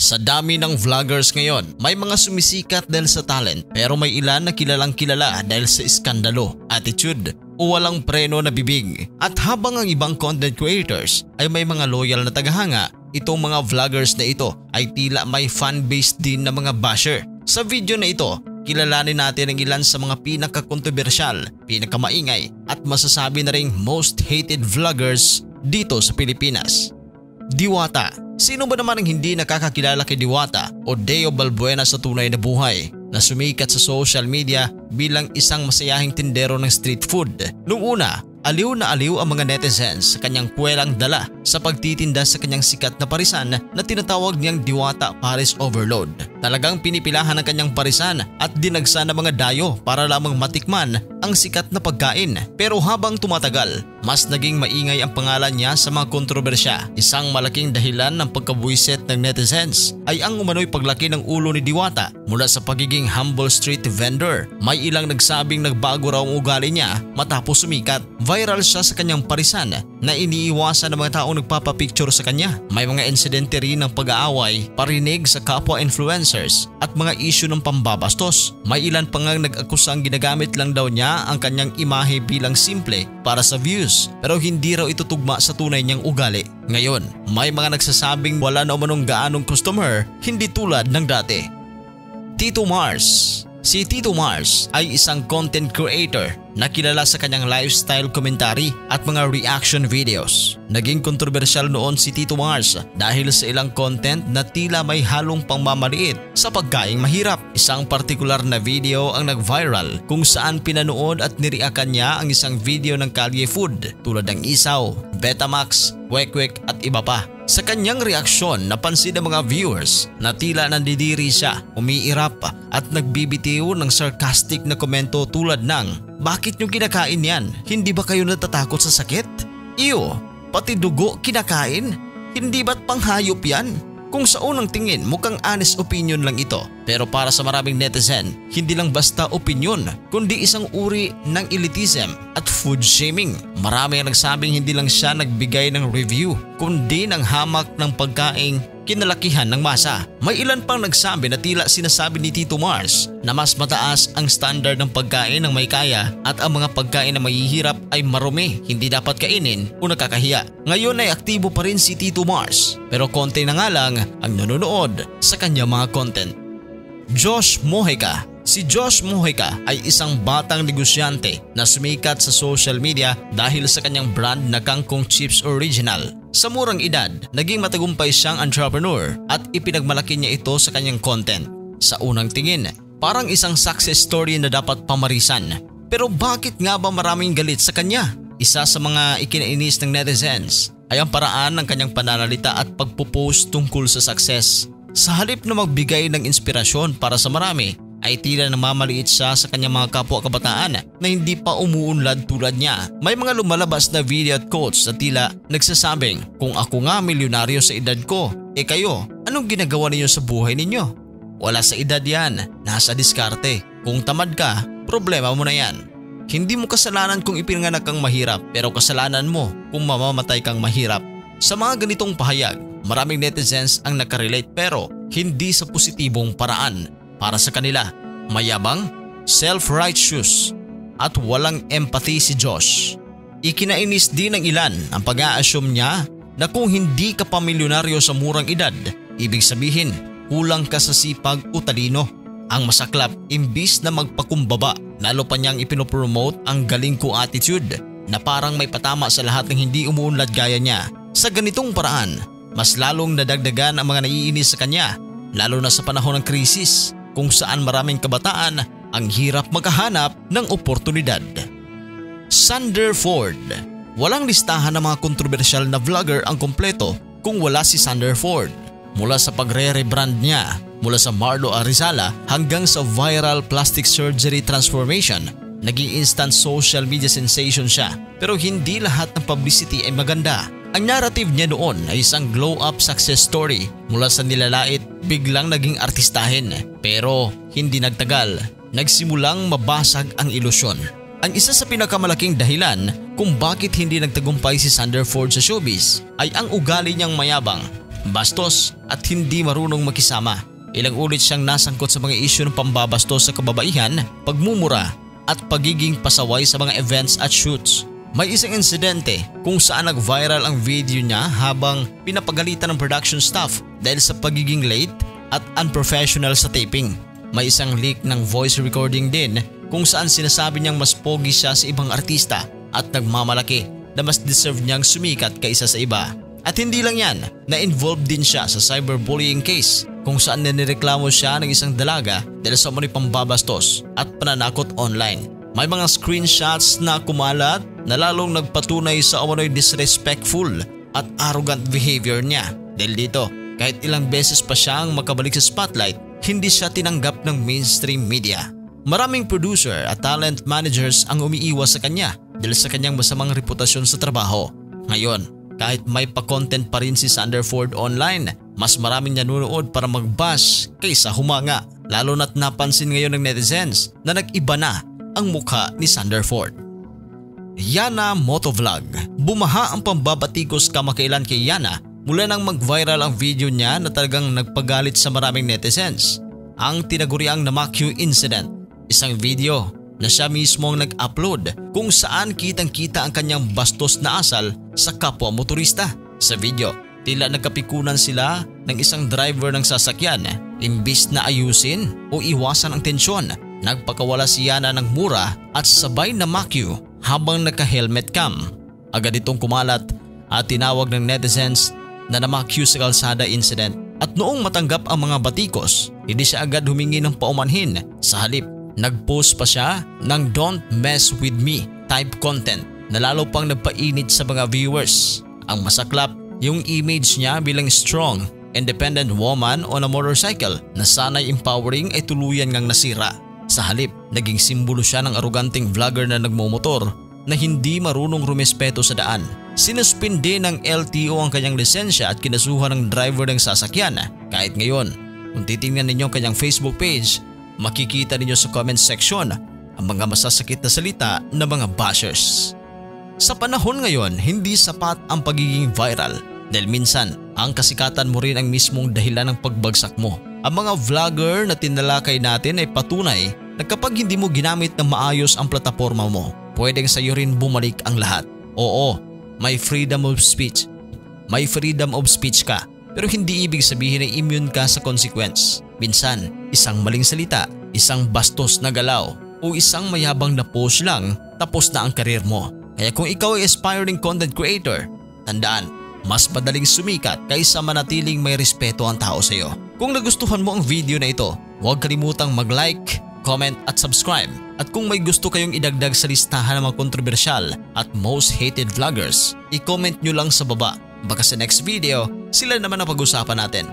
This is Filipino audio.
Sa dami ng vloggers ngayon, may mga sumisikat dahil sa talent pero may ilan na kilalang kilala dahil sa iskandalo, attitude o walang preno na bibig. At habang ang ibang content creators ay may mga loyal na tagahanga, itong mga vloggers na ito ay tila may fanbase din na mga basher. Sa video na ito, kilalanin natin ang ilan sa mga pinaka-kontrobersyal, pinakamaingay at masasabi na ring most hated vloggers dito sa Pilipinas. Diwata. Sino ba naman ang hindi nakakakilala kay Diwata o Deo Balbuena sa tunay na buhay na sumikat sa social media bilang isang masayahing tindero ng street food? Noong una, aliw na aliw ang mga netizens sa kanyang puwelang dala sa pagtitinda sa kanyang sikat na parisan na tinatawag niyang Diwata Paris Overload. Talagang pinipilahan ng kanyang parisan at dinagsa ng mga dayo para lamang matikman ang sikat na pagkain. Pero habang tumatagal, mas naging maingay ang pangalan niya sa mga kontrobersya. Isang malaking dahilan ng pagkabuiset ng netizens ay ang umano'y paglaki ng ulo ni Diwata mula sa pagiging humble street vendor. May ilang nagsabing nagbago raw ang ugali niya matapos sumikat. Viral siya sa kanyang parisan na iniiwasan ng mga taong nagpapapicture sa kanya. May mga insidente rin ng pag-aaway, parinig sa kapwa influencers at mga issue ng pambabastos. May ilan pa ngang nag-akusang ginagamit lang daw niya ang kanyang imahe bilang simple para sa views pero hindi raw ito tugma sa tunay niyang ugali. Ngayon, may mga nagsasabing wala na umanong gaanong customer, hindi tulad ng dati. Tito Mars. Si Tito Mars ay isang content creator na kilala sa kanyang lifestyle commentary at mga reaction videos. Naging kontrobersyal noon si Tito Mars dahil sa ilang content na tila may halong pangmamaliit sa pagkaing mahirap. Isang partikular na video ang nag-viral kung saan pinanood at nireakan niya ang isang video ng Kalye Food tulad ng isaw, Betamax, Kwek-Kwek at iba pa. Sa kanyang reaksyon, napansin ng mga viewers na tila nandidiri siya, umiirap at nagbibitiw ng sarcastic na komento tulad ng, "Bakit nyo kinakain yan? Hindi ba kayo natatakot sa sakit? Iyo, pati dugo kinakain? Hindi ba't panghayop yan?" Kung sa unang tingin mukhang honest opinion lang ito, pero para sa maraming netizen, hindi lang basta opinion kundi isang uri ng elitism at food shaming. Marami ang nagsabing hindi lang siya nagbigay ng review kundi ng hamak ng pagkaing kinalakihan ng masa. May ilan pang nagsabi na tila sinasabi ni Tito Mars na mas mataas ang standard ng pagkain ng may kaya at ang mga pagkain na mahihirap ay marumi, hindi dapat kainin o nakakahiya. Ngayon ay aktibo pa rin si Tito Mars pero konti na nga lang ang nanonood sa kanya mga content. Josh Mojica. Si Josh Mojica ay isang batang negosyante na sumikat sa social media dahil sa kanyang brand na Kangkong Chips Original. Sa murang edad, naging matagumpay siyang entrepreneur at ipinagmalaki niya ito sa kanyang content. Sa unang tingin, parang isang success story na dapat pamarisan. Pero bakit nga ba maraming galit sa kanya? Isa sa mga ikinainis ng netizens ay ang paraan ng kanyang pananalita at pagpo-post tungkol sa success. Sa halip na magbigay ng inspirasyon para sa marami, ay tila namamaliit siya sa kanyang mga kapwa kabataan na hindi pa umuunlad tulad niya. May mga lumalabas na video at quotes na tila nagsasabing, "Kung ako nga milyonaryo sa edad ko, kayo, anong ginagawa ninyo sa buhay ninyo? Wala sa edad yan, nasa diskarte. Kung tamad ka, problema mo na yan. Hindi mo kasalanan kung ipinanganak kang mahirap pero kasalanan mo kung mamamatay kang mahirap." Sa mga ganitong pahayag, maraming netizens ang nakarelate pero hindi sa positibong paraan. Para sa kanila, mayabang, self-righteous at walang empathy si Josh. Ikinainis din ng ilan ang pag-a-assume niya na kung hindi ka pa milyonaryo sa murang edad, ibig sabihin kulang ka sa sipag o talino. Ang masaklap, imbis na magpakumbaba, lalo pa niyang ipinopromote ang galing ko attitude na parang may patama sa lahat ng hindi umuunlad gaya niya. Sa ganitong paraan, mas lalong nadagdagan ang mga naiinis sa kanya, lalo na sa panahon ng krisis kung saan maraming kabataan ang hirap makahanap ng oportunidad. Sander Ford. Walang listahan ng mga kontrobersyal na vlogger ang kompleto kung wala si Sander Ford. Mula sa pagre-rebrand niya, mula sa Marlo Arizala hanggang sa viral plastic surgery transformation, naging instant social media sensation siya. Pero hindi lahat ng publicity ay maganda. Ang narrative niya noon ay isang glow-up success story. Mula sa nilalait, biglang naging artistahin. Pero hindi nagtagal, nagsimulang mabasag ang ilusyon. Ang isa sa pinakamalaking dahilan kung bakit hindi nagtagumpay si Sander Ford sa showbiz ay ang ugali niyang mayabang. bastos at hindi marunong makisama. Ilang ulit siyang nasangkot sa mga isyu ng pambabastos sa kababaihan, pagmumura at pagiging pasaway sa mga events at shoots. May isang insidente kung saan nag-viral ang video niya habang pinapagalitan ng production staff dahil sa pagiging late at unprofessional sa taping. May isang leak ng voice recording din kung saan sinasabi niyang mas pogi siya sa ibang artista at nagmamalaki na mas deserve niyang sumikat kaysa sa iba. At hindi lang yan, na-involved din siya sa cyberbullying case kung saan nireklamo siya ng isang dalaga dahil sa umano'y pambabastos at pananakot online. May mga screenshots na kumalat na lalong nagpatunay sa umano'y disrespectful at arrogant behavior niya. Dahil dito, kahit ilang beses pa siyang makabalik sa spotlight, hindi siya tinanggap ng mainstream media. Maraming producer at talent managers ang umiiwas sa kanya dahil sa kanyang masamang reputasyon sa trabaho. Ngayon, kahit may pa-content pa rin si Sanderford online, mas maraming nanonood para mag-bash kaysa humanga. Lalo na't napansin ngayon ng netizens na nag-iba na ang mukha ni Sanderford. Yana Motovlog. Bumaha ang pambabatikos kamakailan kay Yana mula nang mag-viral ang video niya na talagang nagpagalit sa maraming netizens. Ang tinaguriang Namakyu Incident. Isang video na siya mismo ang nag-upload kung saan kitang-kita ang kanyang bastos na asal sa kapwa motorista. Sa video, tila nagkapikunan sila ng isang driver ng sasakyan. Imbis na ayusin o iwasan ang tensyon, nagpakawala si Yana ng mura at sabay na makyu habang naka-helmet cam. Agad itong kumalat at tinawag ng netizens na namakyu sa kalsada incident. At noong matanggap ang mga batikos, hindi siya agad humingi ng paumanhin. Sa halip, nag-post pa siya ng "Don't mess with me" type content na lalo pang nagpainit sa mga viewers. Ang masaklap, yung image niya bilang strong, independent woman on a motorcycle na sanay empowering ay tuluyan ngang nasira. Sa halip, naging simbolo siya ng aroganting vlogger na nagmomotor na hindi marunong rumespeto sa daan. Sinuspinde ng LTO ang kanyang lisensya at kinasuhan ng driver ng sasakyan. Kahit ngayon, kung titingnan ninyo ang kanyang Facebook page, makikita ninyo sa comment section ang mga masasakit na salita ng mga bashers. Sa panahon ngayon, hindi sapat ang pagiging viral dahil minsan ang kasikatan mo rin ang mismong dahilan ng pagbagsak mo. Ang mga vlogger na tinalakay natin ay patunay na kapag hindi mo ginamit ng maayos ang plataforma mo, pwedeng sa'yo rin bumalik ang lahat. Oo, may freedom of speech. May freedom of speech ka, pero hindi ibig sabihin na immune ka sa consequence. Minsan, isang maling salita, isang bastos na galaw, o isang mayabang na post lang, tapos na ang karir mo. Kaya kung ikaw ay aspiring content creator, tandaan, mas madaling sumikat kaysa manatiling may respeto ang tao sa iyo. Kung nagustuhan mo ang video na ito, huwag kalimutang mag-like, comment at subscribe. At kung may gusto kayong idagdag sa listahan ng mga kontrobersyal at most hated vloggers, i-comment nyo lang sa baba. Baka sa next video, sila naman ang pag-usapan natin.